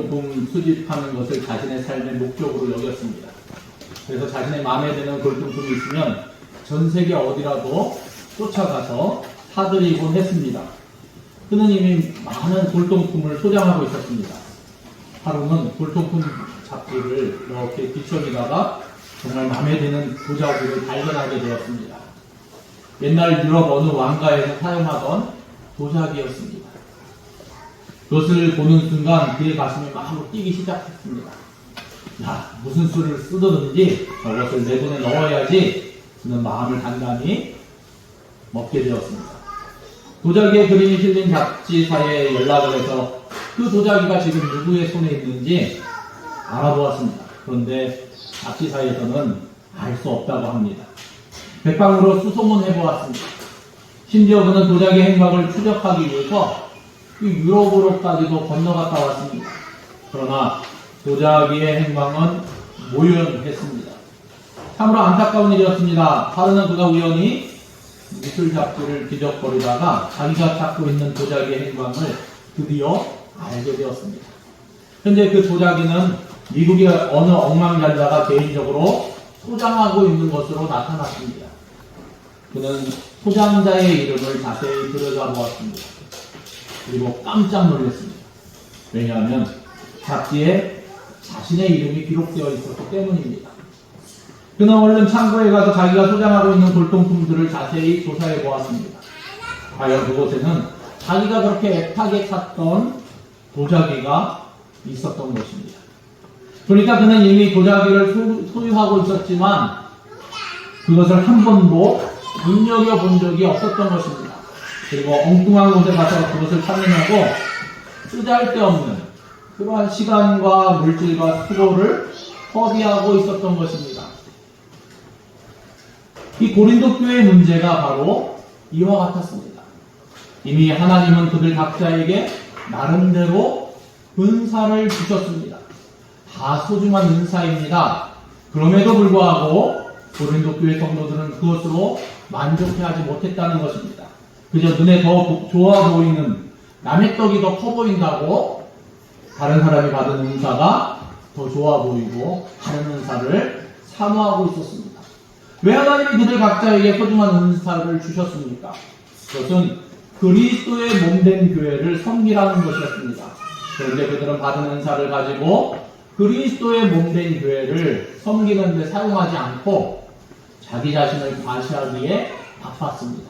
골동품 수집하는 것을 자신의 삶의 목적으로 여겼습니다. 그래서 자신의 마음에 드는 골동품이 있으면 전 세계 어디라도 쫓아가서 사들이곤 했습니다. 그는 이미 많은 골동품을 소장하고 있었습니다. 하루는 골동품 잡지를 이렇게 뒤척이다가 정말 마음에 드는 도자기를 발견하게 되었습니다. 옛날 유럽 어느 왕가에서 사용하던 도자기였습니다. 그것을 보는 순간 그의 가슴이 막 뛰기 시작했습니다. 야, 무슨 수를 쓰든지 저것을 내 돈에 넣어야지. 그는 마음을 단단히 먹게 되었습니다. 도자기에 그림이 실린 잡지사에 연락을 해서 그 도자기가 지금 누구의 손에 있는지 알아보았습니다. 그런데 잡지사에서는 알 수 없다고 합니다. 백방으로 수소문해보았습니다. 심지어 그는 도자기 행방을 추적하기 위해서 유럽으로까지도 건너갔다 왔습니다. 그러나 도자기의 행방은 모연했습니다. 참으로 안타까운 일이었습니다. 하루는 그가 우연히 미술 잡지를 뒤적거리다가 자기가 찾고 있는 도자기의 행방을 드디어 알게 되었습니다. 현재 그 도자기는 미국의 어느 억만장자가 개인적으로 소장하고 있는 것으로 나타났습니다. 그는 소장자의 이름을 자세히 들여다보았습니다. 그리고 깜짝 놀랐습니다. 왜냐하면 잡지에 자신의 이름이 기록되어 있었기 때문입니다. 그는 얼른 창고에 가서 자기가 소장하고 있는 골동품들을 자세히 조사해 보았습니다. 과연 그곳에는 자기가 그렇게 애타게 찾던 도자기가 있었던 것입니다. 그러니까 그는 이미 도자기를 소유하고 있었지만 그것을 한 번도 눈여겨본 적이 없었던 것입니다. 그리고 엉뚱한 곳에 가서 그것을 찾느냐고 쓰잘데없는 그러한 시간과 물질과 수고를 허비하고 있었던 것입니다. 이 고린도 교회의 문제가 바로 이와 같았습니다. 이미 하나님은 그들 각자에게 나름대로 은사를 주셨습니다. 다 소중한 은사입니다. 그럼에도 불구하고 고린도 교회 성도들은 그것으로 만족해하지 못했다는 것입니다. 그저 눈에 더 좋아 보이는 남의 떡이 더 커 보인다고 다른 사람이 받은 은사가 더 좋아 보이고 다른 은사를 사모하고 있었습니다. 왜 하나님이 그들 각자에게 소중한 은사를 주셨습니까? 그것은 그리스도의 몸된 교회를 섬기라는 것이었습니다. 그런데 그들은 받은 은사를 가지고 그리스도의 몸된 교회를 섬기는 데 사용하지 않고 자기 자신을 과시하기에 바빴습니다.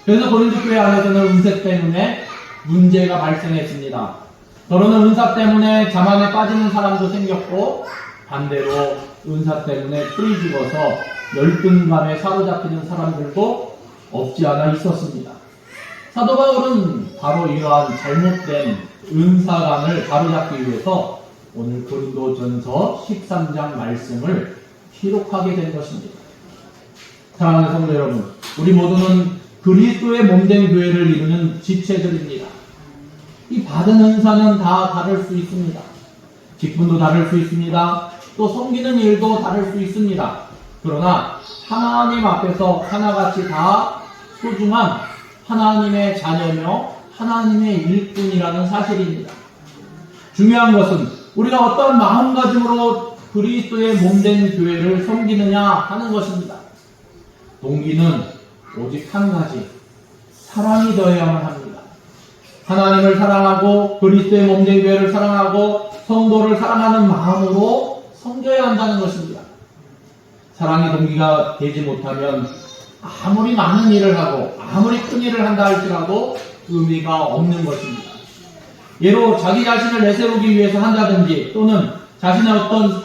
그래서 고린도 교회 안에서는 은사 때문에 문제가 발생했습니다. 더러는 은사 때문에 자만에 빠지는 사람도 생겼고 반대로 은사 때문에 풀이 죽어서 열등감에 사로잡히는 사람들도 없지 않아 있었습니다. 사도 바울은 바로 이러한 잘못된 은사관을 바로잡기 위해서 오늘 고린도전서 13장 말씀을 기록하게 된 것입니다. 사랑하는 성도 여러분, 우리 모두는 그리스도의 몸된 교회를 이루는 지체들입니다. 이 받은 은사는 다 다를 수 있습니다. 직분도 다를 수 있습니다. 또 섬기는 일도 다를 수 있습니다. 그러나 하나님 앞에서 하나같이 다 소중한 하나님의 자녀며 하나님의 일꾼이라는 사실입니다. 중요한 것은 우리가 어떤 마음가짐으로 그리스도의 몸된 교회를 섬기느냐 하는 것입니다. 동기는 오직 한 가지, 사랑이 되어야만 합니다. 하나님을 사랑하고 그리스도의 몸된 교회를 사랑하고 성도를 사랑하는 마음으로 섬겨야 한다는 것입니다. 사랑의 동기가 되지 못하면 아무리 많은 일을 하고 아무리 큰 일을 한다 할지라도 의미가 없는 것입니다. 예로 자기 자신을 내세우기 위해서 한다든지 또는 자신의 어떤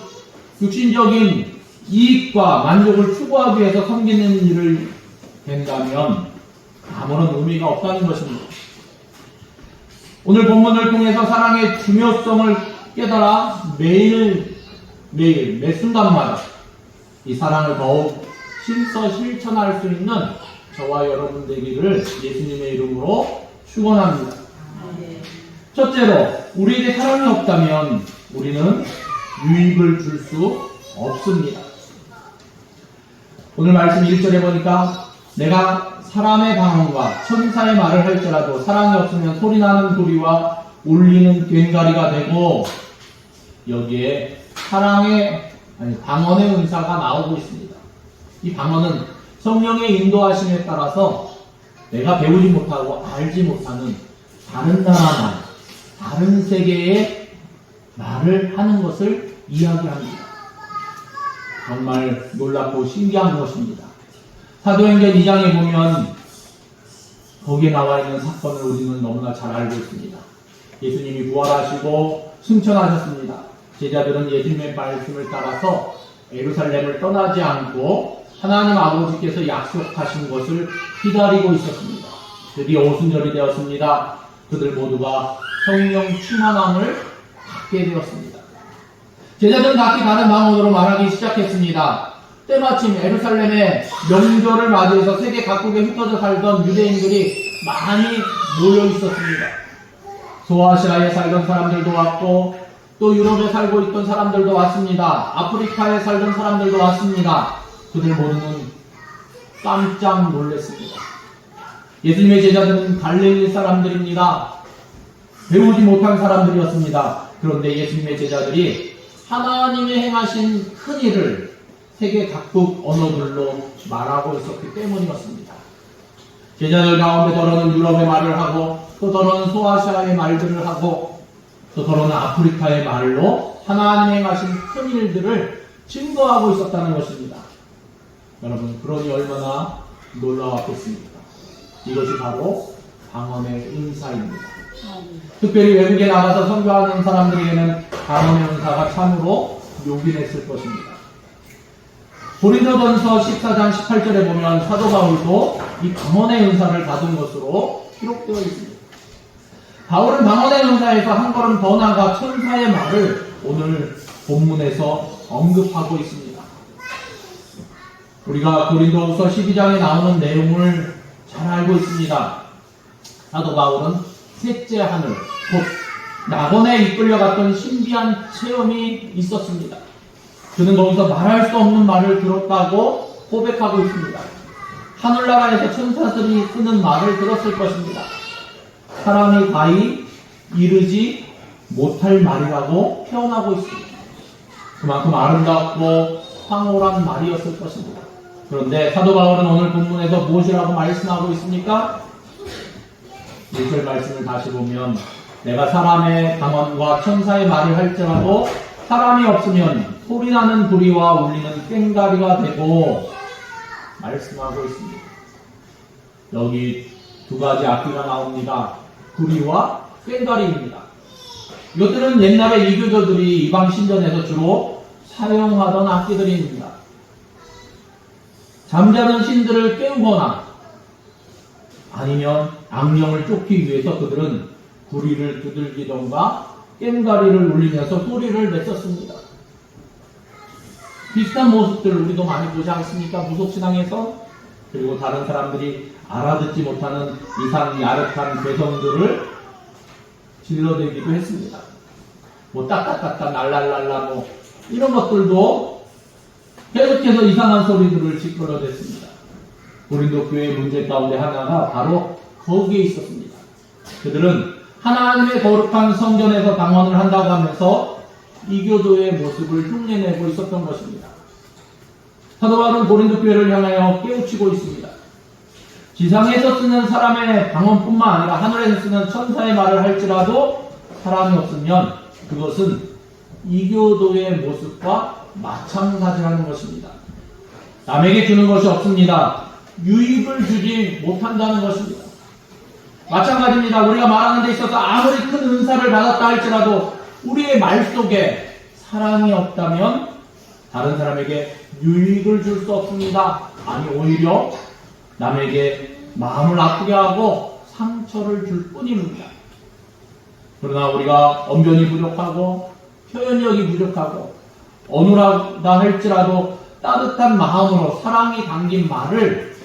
육신적인 이익과 만족을 추구하기 위해서 섬기는 일을 된다면 아무런 의미가 없다는 것입니다. 오늘 본문을 통해서 사랑의 중요성을 깨달아 매일 매 순간마다 이 사랑을 더욱 힘써 실천할 수 있는 저와 여러분 되기를 예수님의 이름으로 축원합니다. 첫째로 우리에게 사랑이 없다면 우리는 유익을 줄 수 없습니다. 오늘 말씀 1절에 보니까 내가 사람의 방언과 천사의 말을 할지라도 사랑이 없으면 소리나는 소리와 울리는 꽹과리가 되고 여기에 방언의 은사가 나오고 있습니다. 이 방언은 성령의 인도하심에 따라서 내가 배우지 못하고 알지 못하는 다른 나라 말, 다른 세계의 말을 하는 것을 이야기합니다. 정말 놀랍고 신기한 것입니다. 사도행전 2장에 보면 거기에 나와 있는 사건을 우리는 너무나 잘 알고 있습니다. 예수님이 부활하시고 승천하셨습니다. 제자들은 예수님의 말씀을 따라서 예루살렘을 떠나지 않고 하나님 아버지께서 약속하신 것을 기다리고 있었습니다. 드디어 오순절이 되었습니다. 그들 모두가 성령 충만함을 받게 되었습니다. 제자들은 각기 다른 방언으로 말하기 시작했습니다. 때마침 예루살렘의 명절을 맞이해서 세계 각국에 흩어져 살던 유대인들이 많이 모여 있었습니다. 소아시아에 살던 사람들도 왔고 또 유럽에 살고 있던 사람들도 왔습니다. 아프리카에 살던 사람들도 왔습니다. 그들 모두는 깜짝 놀랐습니다. 예수님의 제자들은 갈릴리 사람들입니다. 배우지 못한 사람들이었습니다. 그런데 예수님의 제자들이 하나님의 행하신 큰 일을 세계 각국 언어들로 말하고 있었기 때문이었습니다. 제자들 가운데 더러는 유럽의 말을 하고 또 더러는 소아시아의 말들을 하고 또 더러는 아프리카의 말로 하나님의 행하신 큰 일들을 증거하고 있었다는 것입니다. 여러분, 그러니 얼마나 놀라웠겠습니까? 이것이 바로 방언의 은사입니다. 특별히 외국에 나가서 선교하는 사람들에게는 방언의 은사가 참으로 요긴했을 것입니다. 고린도전서 14장 18절에 보면 사도 바울도 이 방언의 은사를 받은 것으로 기록되어 있습니다. 바울은 방언의 은사에서 한 걸음 더 나아가 천사의 말을 오늘 본문에서 언급하고 있습니다. 우리가 고린도후서 12장에 나오는 내용을 잘 알고 있습니다. 사도 바울은 셋째 하늘, 곧 낙원에 이끌려갔던 신비한 체험이 있었습니다. 그는 거기서 말할 수 없는 말을 들었다고 고백하고 있습니다. 하늘나라에서 천사들이 쓰는 말을 들었을 것입니다. 사람이 가히 이르지 못할 말이라고 표현하고 있습니다. 그만큼 아름답고 황홀한 말이었을 것입니다. 그런데 사도 바울은 오늘 본문에서 무엇이라고 말씀하고 있습니까? 1절 말씀을 다시 보면 내가 사람의 방언과 천사의 말을 할지라도 사람이 없으면 소리나는 구리와 울리는 꽹과리가 되고 말씀하고 있습니다. 여기 두 가지 악기가 나옵니다. 구리와 꽹과리입니다. 이것들은 옛날에 이교도들이 이방 신전에서 주로 사용하던 악기들입니다. 잠자는 신들을 깨우거나 아니면 악령을 쫓기 위해서 그들은 구리를 두들기던가 꽹과리를 울리면서 소리를 냈었습니다. 비슷한 모습들을 우리도 많이 보지 않습니까? 무속신앙에서. 그리고 다른 사람들이 알아듣지 못하는 이상 야릇한 괴성들을 질러대기도 했습니다. 뭐 따따따따 날랄랄라 뭐 이런 것들도 계속해서 이상한 소리들을 짓거려댔습니다. 고린도 교회의 문제 가운데 하나가 바로 거기에 있었습니다. 그들은 하나님의 거룩한 성전에서 방언을 한다고 하면서 이교도의 모습을 흉내내고 있었던 것입니다. 사도 바울은 고린도 교회를 향하여 깨우치고 있습니다. 지상에서 쓰는 사람의 방언뿐만 아니라 하늘에서 쓰는 천사의 말을 할지라도 사람이 없으면 그것은 이교도의 모습과 마찬가지라는 것입니다. 남에게 주는 것이 없습니다. 유익을 주지 못한다는 것입니다. 마찬가지입니다. 우리가 말하는 데 있어서 아무리 큰 은사를 받았다 할지라도 우리의 말 속에 사랑이 없다면 다른 사람에게 유익을 줄 수 없습니다. 아니 오히려 남에게 마음을 아프게 하고 상처를 줄 뿐입니다. 그러나 우리가 언변이 부족하고 표현력이 부족하고 어눌하다 할지라도 따뜻한 마음으로 사랑이 담긴 말을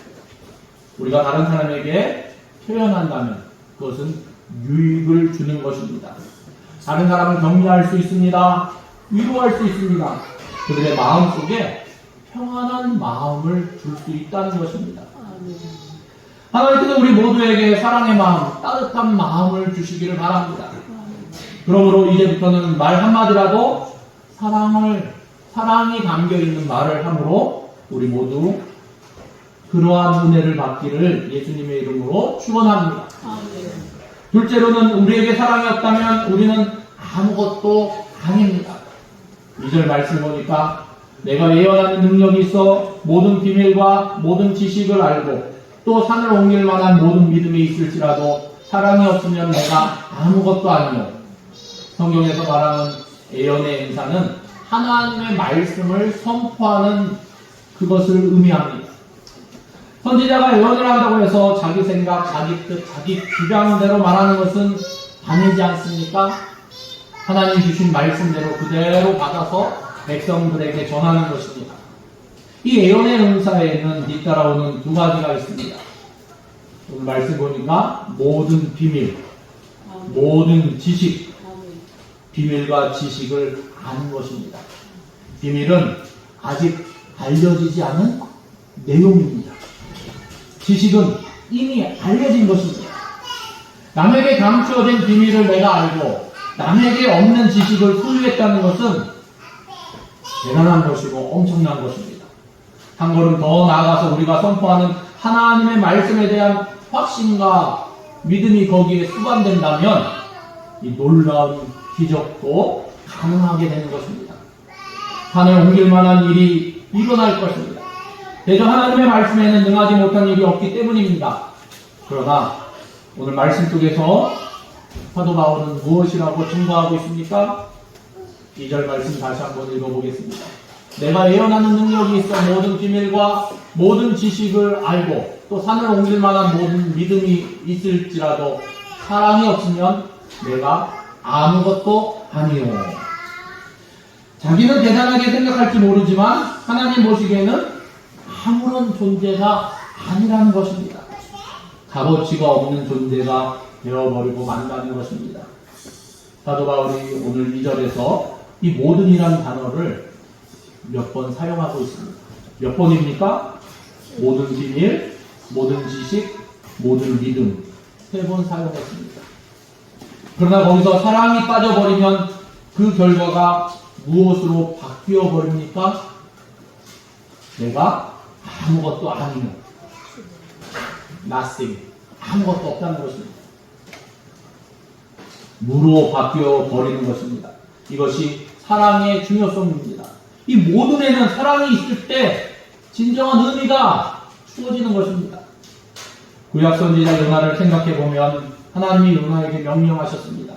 우리가 다른 사람에게 표현한다면 그것은 유익을 주는 것입니다. 다른 사람을 격려할 수 있습니다. 위로할 수 있습니다. 그들의 마음속에 평안한 마음을 줄 수 있다는 것입니다. 하나님께서 우리 모두에게 사랑의 마음, 따뜻한 마음을 주시기를 바랍니다. 그러므로 이제부터는 말 한마디라도 사랑이 담겨있는 말을 함으로 우리 모두 그러한 은혜를 받기를 예수님의 이름으로 축원합니다. 둘째로는 우리에게 사랑이 없다면 우리는 아무것도 아닙니다. 2절 말씀 보니까 내가 예언하는 능력이 있어 모든 비밀과 모든 지식을 알고 또 산을 옮길 만한 모든 믿음이 있을지라도 사랑이 없으면 내가 아무것도 아니요. 성경에서 말하는 예언의 은사는 하나님의 말씀을 선포하는 그것을 의미합니다. 선지자가 예언을 한다고 해서 자기 생각, 자기 뜻, 자기 주장대로 말하는 것은 아니지 않습니까? 하나님 주신 말씀대로 그대로 받아서 백성들에게 전하는 것입니다. 이 예언의 은사에는 뒤따라오는 두 가지가 있습니다. 오늘 말씀 보니까 모든 비밀, 모든 지식, 비밀과 지식을 아는 것입니다. 비밀은 아직 알려지지 않은 내용입니다. 지식은 이미 알려진 것입니다. 남에게 감추어진 비밀을 내가 알고 남에게 없는 지식을 소유했다는 것은 대단한 것이고 엄청난 것입니다. 한 걸음 더 나아가서 우리가 선포하는 하나님의 말씀에 대한 확신과 믿음이 거기에 수반된다면 이 놀라운 기적도 가능하게 되는 것입니다. 산을 옮길 만한 일이 일어날 것입니다. 대저 하나님의 말씀에는 능하지 못한 일이 없기 때문입니다. 그러나 오늘 말씀 속에서 사도 바울은 무엇이라고 증거하고 있습니까? 2절 말씀 다시 한번 읽어보겠습니다. 내가 예언하는 능력이 있어 모든 비밀과 모든 지식을 알고 또 산을 옮길 만한 모든 믿음이 있을지라도 사랑이 없으면 내가 아무것도 아니요. 자기는 대단하게 생각할지 모르지만 하나님 보시기에는 아무런 존재가 아니라는 것입니다. 값어치가 없는 존재가 되어버리고 만다는 것입니다. 사도 바울이 오늘 2절에서 이 모든이라는 단어를 몇 번 사용하고 있습니다. 몇 번입니까? 모든 비밀, 모든 지식, 모든 믿음 3번 사용했습니다. 그러나 거기서 사랑이 빠져버리면 그 결과가 무엇으로 바뀌어 버립니까? 내가 아무것도 아니면 nothing, 아무것도 없다는 것입니다. 무로 바뀌어 버리는 것입니다. 이것이 사랑의 중요성입니다. 이 모든에는 사랑이 있을 때 진정한 의미가 주어지는 것입니다. 구약 선지자 요나를 생각해 보면 하나님이 요나에게 명령하셨습니다.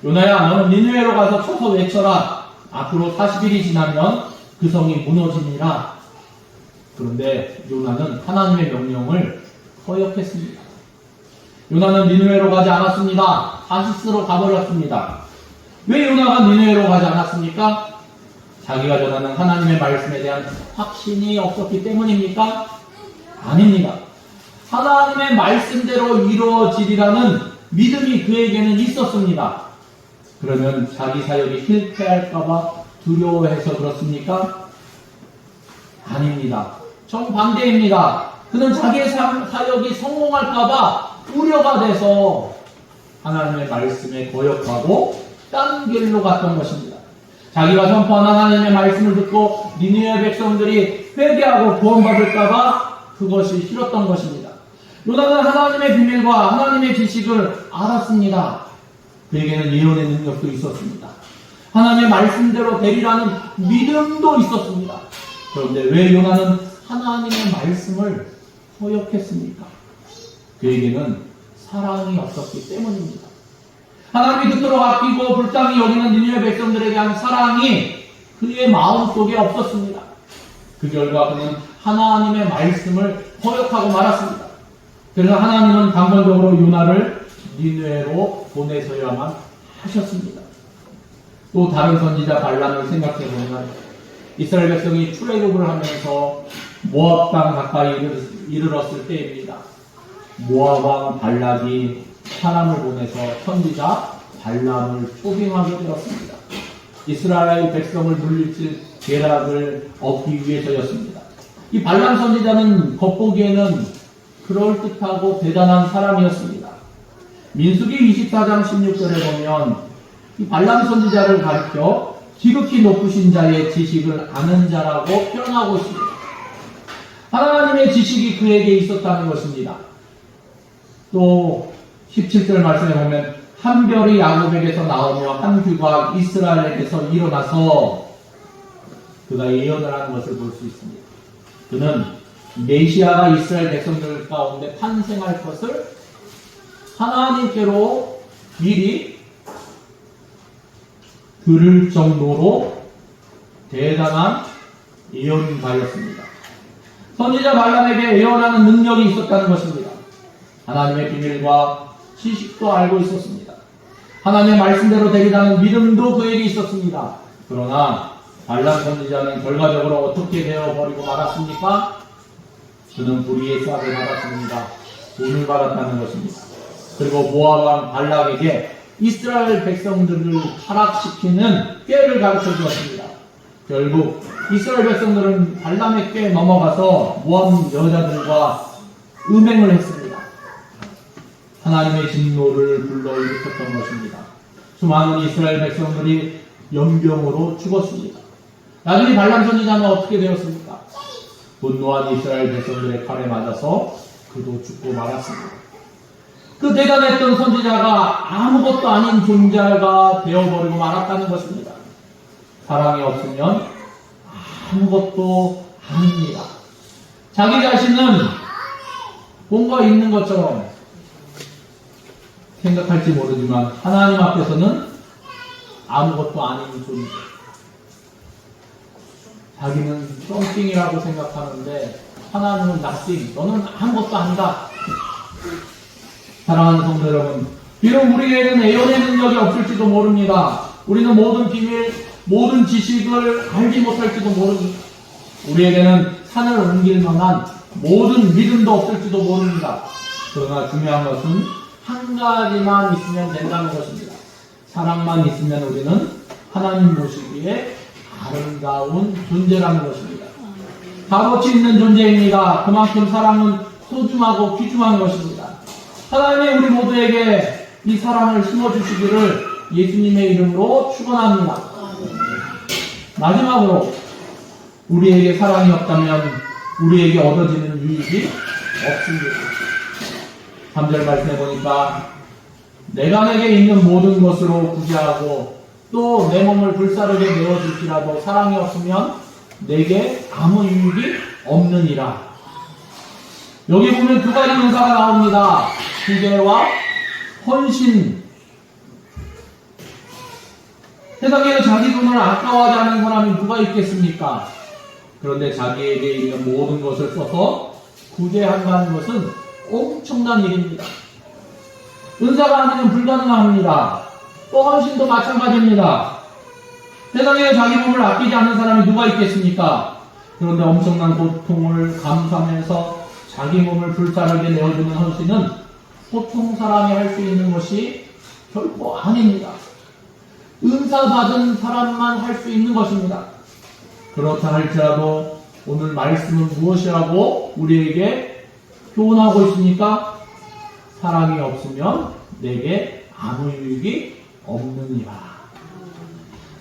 요나야, 너는 니느웨로 가서 쳐서 외쳐라. 앞으로 40일이 지나면 그 성이 무너지니라. 그런데 요나는 하나님의 명령을 거역했습니다. 요나는 니느웨로 가지 않았습니다. 다시스로 가버렸습니다. 왜 요나가 니느웨로 가지 않았습니까? 자기가 전하는 하나님의 말씀에 대한 확신이 없었기 때문입니까? 아닙니다. 하나님의 말씀대로 이루어지리라는 믿음이 그에게는 있었습니다. 그러면 자기 사역이 실패할까봐 두려워해서 그렇습니까? 아닙니다. 정반대입니다. 그는 자기의 사역이 성공할까봐 우려가 돼서 하나님의 말씀에 거역하고 딴 길로 갔던 것입니다. 자기가 선포하는 하나님의 말씀을 듣고 니느웨 백성들이 회개하고 구원받을까봐 그것이 싫었던 것입니다. 요나는 하나님의 비밀과 하나님의 지식을 알았습니다. 그에게는 예언의 능력도 있었습니다. 하나님의 말씀대로 되리라는 믿음도 있었습니다. 그런데 왜 요나는 하나님의 말씀을 거역했습니까? 그에게는 사랑이 없었기 때문입니다. 하나님이 듣도록 아끼고 불쌍히 여기는 니느웨 백성들에 대한 사랑이 그의 마음속에 없었습니다. 그 결과 그는 하나님의 말씀을 거역하고 말았습니다. 그래서 하나님은 단번적으로 요나를 니느웨로 보내셔야만 하셨습니다. 또 다른 선지자 발람을 생각해보면 이스라엘 백성이 출애굽을 하면서 모압 땅 가까이 이르렀을 때입니다. 모압 왕 발락이 사람을 보내서 선지자 발람을 초빙하게 되었습니다. 이스라엘 백성을 물리칠 계략을 얻기 위해서였습니다. 이 발람 선지자는 겉보기에는 그럴듯하고 대단한 사람이었습니다. 민수기 24장 16절에 보면 이 발람 선지자를 가리켜 지극히 높으신 자의 지식을 아는 자라고 표현하고 있습니다. 하나님의 지식이 그에게 있었다는 것입니다. 또 17절 말씀에 보면 한 별이 야곱에게서 나오며 한 규가 이스라엘에게서 일어나서 그가 예언을 하는 것을 볼 수 있습니다. 그는 메시아가 이스라엘 백성들 가운데 탄생할 것을 하나님께로 미리 들을 정도로 대단한 예언가였습니다. 선지자 발람에게 예언하는 능력이 있었다는 것입니다. 하나님의 비밀과 지식도 알고 있었습니다. 하나님의 말씀대로 되리라는 믿음도 그에게 있었습니다. 그러나 발람 선지자는 결과적으로 어떻게 되어버리고 말았습니까? 그는 불의의 싹을 받았습니다. 돈을 받았다는 것입니다. 그리고 모압 왕 발락에게 이스라엘 백성들을 타락시키는 꾀를 가르쳐 주었습니다. 결국 이스라엘 백성들은 발람의 꾀에 넘어가서 모압 여자들과 음행을 했습니다. 하나님의 진노를 불러일으켰던 것입니다. 수많은 이스라엘 백성들이 연병으로 죽었습니다. 나중에 발람 선지자는 어떻게 되었습니까? 분노한 이스라엘 백성들의 칼에 맞아서 그도 죽고 말았습니다. 그 대단했던 선지자가 아무것도 아닌 존재가 되어버리고 말았다는 것입니다. 사랑이 없으면 아무것도 아닙니다. 자기 자신은 뭔가 있는 것처럼 생각할지 모르지만 하나님 앞에서는 아무것도 아닌 존재. 자기는 썸띵이라고 생각하는데 하나님은 nothing. 너는 아무것도 아니다. 사랑하는 성도 여러분, 비록 우리에게는 예언의 능력이 없을지도 모릅니다. 우리는 모든 비밀, 모든 지식을 알지 못할지도 모릅니다. 우리에게는 산을 옮길 만한 모든 믿음도 없을지도 모릅니다. 그러나 중요한 것은 한 가지만 있으면 된다는 것입니다. 사랑만 있으면 우리는 하나님 보시기에 아름다운 존재라는 것입니다. 값어치 있는 존재입니다. 그만큼 사랑은 소중하고 귀중한 것입니다. 하나님이 우리 모두에게 이 사랑을 심어주시기를 예수님의 이름으로 축원합니다. 마지막으로 우리에게 사랑이 없다면 우리에게 얻어지는 유익이 없습니다. 3절 말씀해 보니까 내가 내게 있는 모든 것으로 구제하고 또 내 몸을 불사르게 내어줄지라도 사랑이 없으면 내게 아무 유익이 없느니라. 여기 보면 두 가지 문사가 나옵니다. 구제와 헌신. 세상에는 자기 돈을 아까워하지 않는 사람이 누가 있겠습니까? 그런데 자기에게 있는 모든 것을 써서 구제한다는 것은 엄청난 일입니다. 은사가 아니면 불가능합니다. 또 헌신도 마찬가지입니다. 세상에 자기 몸을 아끼지 않는 사람이 누가 있겠습니까? 그런데 엄청난 고통을 감수하면서 자기 몸을 불사르게 내어주는 헌신은 보통 사람이 할 수 있는 것이 결코 아닙니다. 은사 받은 사람만 할 수 있는 것입니다. 그렇다 할지라도 오늘 말씀은 무엇이라고 우리에게 교훈하고 있습니까? 사랑이 없으면 내게 아무 유익이 없느니라.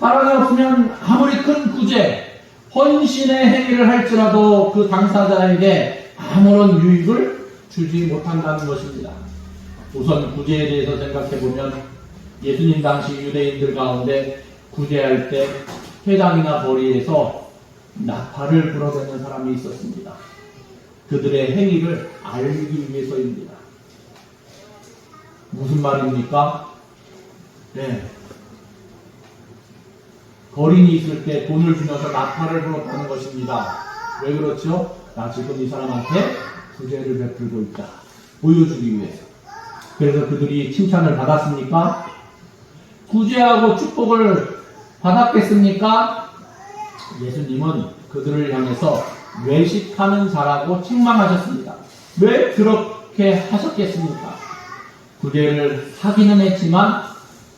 사랑이 없으면 아무리 큰 구제, 헌신의 행위를 할지라도 그 당사자에게 아무런 유익을 주지 못한다는 것입니다. 우선 구제에 대해서 생각해보면 예수님 당시 유대인들 가운데 구제할 때 회당이나 거리에서 나팔을 불어대는 사람이 있었습니다. 그들의 행위를 알기 위해서입니다. 무슨 말입니까? 네. 거린이 있을 때 돈을 주면서 나팔을 불었다는 것입니다. 왜 그렇죠? 나 지금 이 사람한테 구제를 베풀고 있다. 보여주기 위해서. 그래서 그들이 칭찬을 받았습니까? 구제하고 축복을 받았겠습니까? 예수님은 그들을 향해서 외식하는 자라고 책망하셨습니다. 왜 그렇게 하셨겠습니까? 구제를 하기는 했지만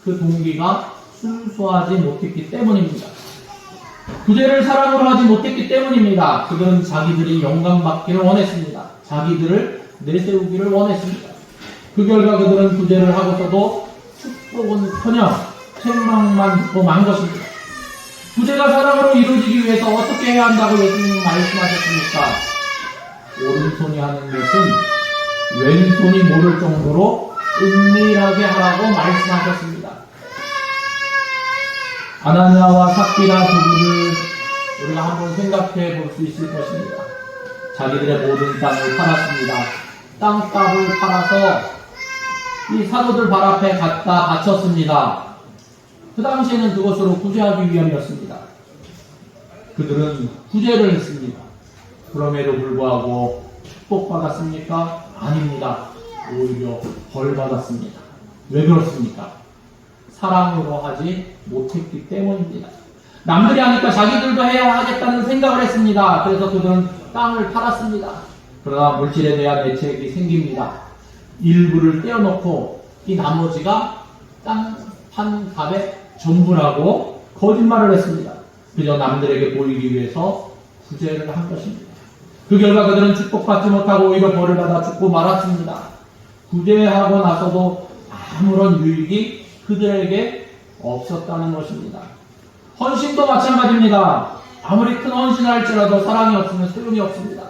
그 동기가 순수하지 못했기 때문입니다. 구제를 사랑으로 하지 못했기 때문입니다. 그들은 자기들이 영광받기를 원했습니다. 자기들을 내세우기를 원했습니다. 그 결과 그들은 구제를 하고서도 축복은커녕 책망만 듣고 만 것입니다. 구제가 사랑으로 이루어지기 위해서 어떻게 해야 한다고 예수님은 말씀하셨습니까? 오른손이 하는 것은 왼손이 모를 정도로 은밀하게 하라고 말씀하셨습니다. 아나니아와 삽비라 부부를 우리가 한번 생각해 볼 수 있을 것입니다. 자기들의 모든 땅을 팔았습니다. 땅값을 팔아서 이 사도들 발 앞에 갖다 바쳤습니다. 그 당시에는 그것으로 구제하기 위함이었습니다. 그들은 구제를 했습니다. 그럼에도 불구하고 축복받았습니까? 아닙니다. 오히려 벌받았습니다. 왜 그렇습니까? 사랑으로 하지 못했기 때문입니다. 남들이 하니까 자기들도 해야 하겠다는 생각을 했습니다. 그래서 그들은 땅을 팔았습니다. 그러나 물질에 대한 애착이 생깁니다. 일부를 떼어놓고 이 나머지가 땅 판 값의 전부라고 거짓말을 했습니다. 그저 남들에게 보이기 위해서 구제를 한 것입니다. 그 결과 그들은 축복받지 못하고 오히려 벌을 받아 죽고 말았습니다. 구제하고 나서도 아무런 유익이 그들에게 없었다는 것입니다. 헌신도 마찬가지입니다. 아무리 큰 헌신을 할지라도 사랑이 없으면 소용이 없습니다.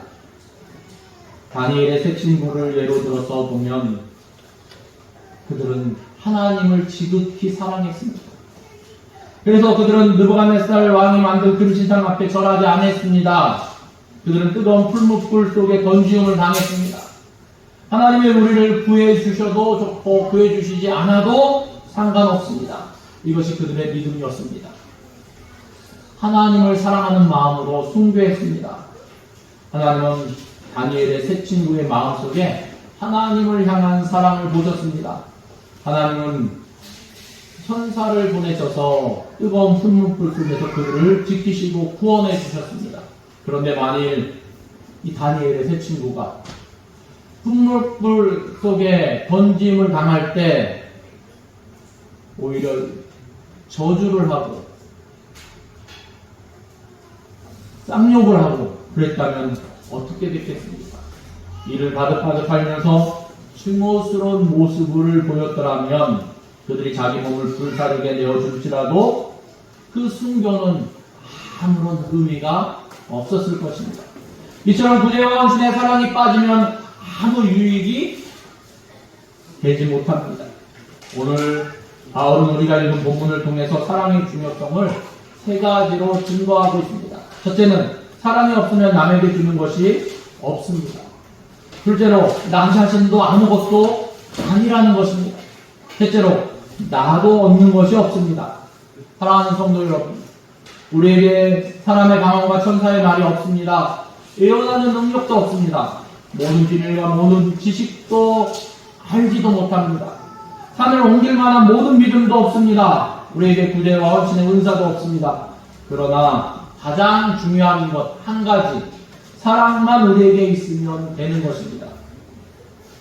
다니엘의 세 친구를 예로 들어서 보면 그들은 하나님을 지극히 사랑했습니다. 그래서 그들은 느부갓네살 왕이 만든 금신상 앞에 절하지 않았습니다. 그들은 뜨거운 풀무불 속에 던지움을 당했습니다. 하나님이 우리를 구해주셔도 좋고 구해주시지 않아도 상관없습니다. 이것이 그들의 믿음이었습니다. 하나님을 사랑하는 마음으로 숭배했습니다. 하나님은 다니엘의 세 친구의 마음속에 하나님을 향한 사랑을 보셨습니다. 하나님은 천사를 보내셔서 뜨거운 풀무불 속에서 그들을 지키시고 구원해 주셨습니다. 그런데 만일 이 다니엘의 세 친구가 풀무불 속에 던짐을 당할 때 오히려 저주를 하고 쌍욕을 하고 그랬다면 어떻게 됐겠습니까? 이를 바득바득하면서 추모스러운 모습을 보였더라면 그들이 자기 몸을 불사르게 내어줄지라도 그 순교는 아무런 의미가 없었을 것입니다. 이처럼 구제와 헌신의 사랑이 빠지면 아무 유익이 되지 못합니다. 오늘 바울은 우리가 읽은 본문을 통해서 사랑의 중요성을 세 가지로 증거하고 있습니다. 첫째는 사랑이 없으면 남에게 주는 것이 없습니다. 둘째로 나 자신도 아무것도 아니라는 것입니다. 셋째로 나도 얻는 것이 없습니다. 사랑하는 성도 여러분, 우리에게 사람의 방언과 천사의 말이 없습니다. 예언하는 능력도 없습니다. 모든 비밀과 모든 지식도 알지도 못합니다. 산을 옮길 만한 모든 믿음도 없습니다. 우리에게 구제와 헌신의 은사도 없습니다. 그러나 가장 중요한 것 한 가지, 사랑만 우리에게 있으면 되는 것입니다.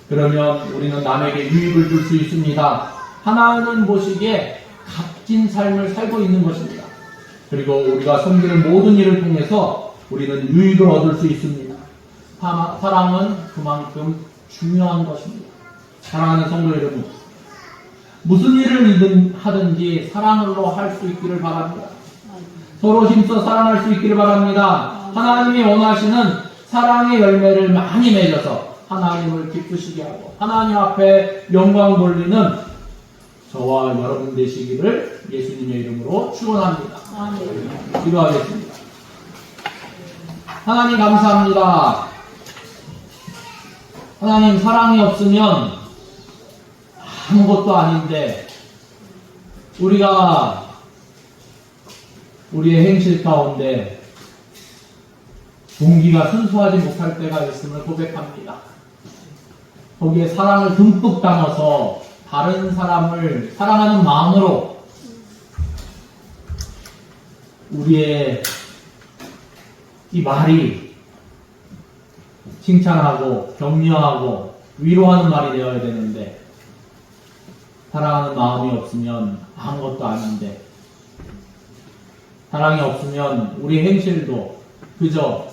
그러면 우리는 남에게 유익을 줄 수 있습니다. 하나는 보시기에 값진 삶을 살고 있는 것입니다. 그리고 우리가 섬기는 모든 일을 통해서 우리는 유익을 얻을 수 있습니다. 사랑은 그만큼 중요한 것입니다. 사랑하는 성도 여러분, 무슨 일을 하든지 사랑으로 할 수 있기를 바랍니다. 서로 힘써 사랑할 수 있기를 바랍니다. 하나님이 원하시는 사랑의 열매를 많이 맺어서 하나님을 기쁘시게 하고 하나님 앞에 영광 돌리는 저와 여러분 되시기를 예수님의 이름으로 축원합니다. 기도하겠습니다. 하나님 감사합니다. 하나님 사랑이 없으면 아무것도 아닌데 우리가 우리의 행실 가운데 동기가 순수하지 못할 때가 있음을 고백합니다. 거기에 사랑을 듬뿍 담아서 다른 사람을 사랑하는 마음으로 우리의 이 말이 칭찬하고 격려하고 위로하는 말이 되어야 되는데 사랑하는 마음이 없으면 아무것도 아닌데 사랑이 없으면 우리 행실도 그저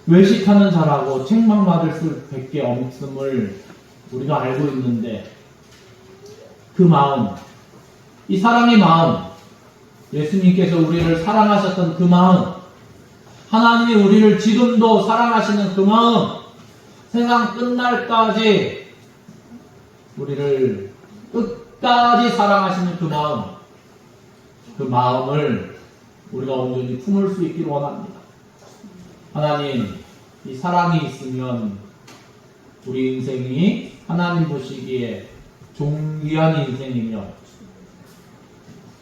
외식하는 자라고 책망받을 수밖에 없음을 우리가 알고 있는데 그 마음, 이 사랑의 마음, 예수님께서 우리를 사랑하셨던 그 마음, 하나님이 우리를 지금도 사랑하시는 그 마음, 세상 끝날까지 우리를 끝까지 사랑하시는 그 마음을 우리가 온전히 품을 수 있기를 원합니다. 하나님, 이 사랑이 있으면 우리 인생이 하나님 보시기에 존귀한 인생이며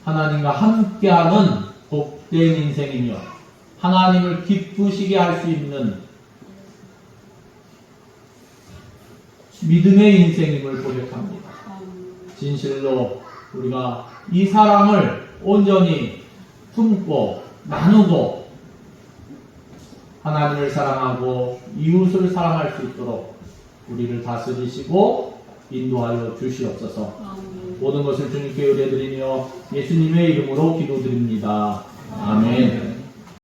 하나님과 함께하는 복된 인생이며 하나님을 기쁘시게 할 수 있는 믿음의 인생임을 고백합니다. 진실로 우리가 이 사랑을 온전히 품고 나누고 하나님을 사랑하고 이웃을 사랑할 수 있도록 우리를 다스리시고 인도하여 주시옵소서. 모든 것을 주님께 의뢰드리며 예수님의 이름으로 기도드립니다. 아멘.